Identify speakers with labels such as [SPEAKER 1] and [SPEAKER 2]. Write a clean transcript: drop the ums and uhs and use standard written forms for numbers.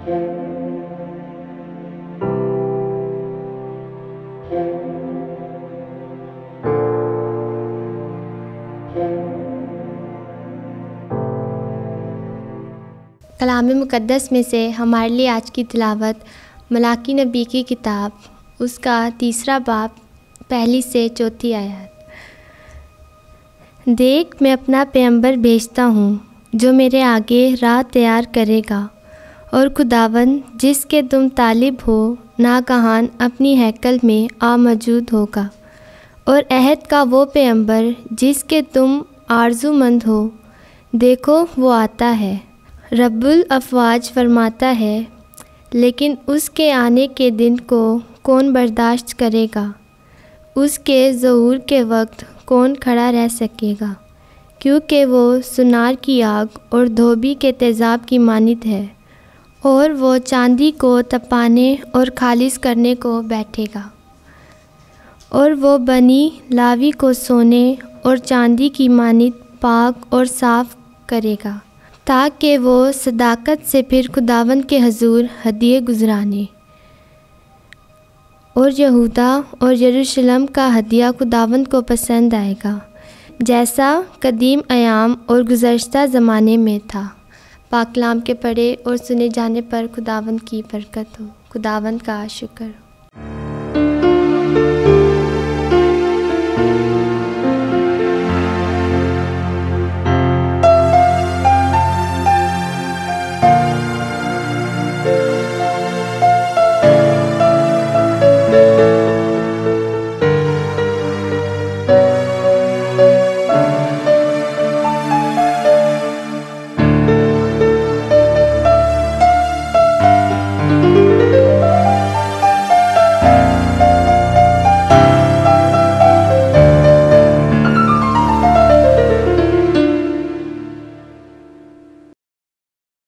[SPEAKER 1] कलाम मुक़द्दस में से हमारे लिए आज की तिलावत मलाकी नबी की किताब, उसका 3 बाब, 1 से 4 आयत। देख, मैं अपना पैगंबर भेजता हूँ जो मेरे आगे राह तैयार करेगा, और खुदावन जिसके तुम तालिब हो नागहान अपनी हैकल में आ मौजूद होगा, और अहद का वो पैगंबर जिसके तुम आरज़ूमंद हो, देखो वो आता है। रब्बुल अफ़वाज फरमाता है, लेकिन उसके आने के दिन को कौन बर्दाश्त करेगा? उसके ज़हूर के वक्त कौन खड़ा रह सकेगा? क्योंकि वो सुनार की आग और धोबी के तेज़ाब की मानित है, और वो चांदी को तपाने और खालिस करने को बैठेगा, और वो बनी लावी को सोने और चांदी की मानित पाक और साफ़ करेगा, ताकि वो सदाकत से फिर खुदावंद के हजूर हदिये गुज़राने। और यहूदा और यरूशलेम का हदिया खुदावंद को पसंद आएगा, जैसा कदीम अयाम और गुज़श्ता ज़माने में था। पाक कलाम के पढ़े और सुने जाने पर खुदावंद की बरकत हो। खुदावंद का शुक्र हो।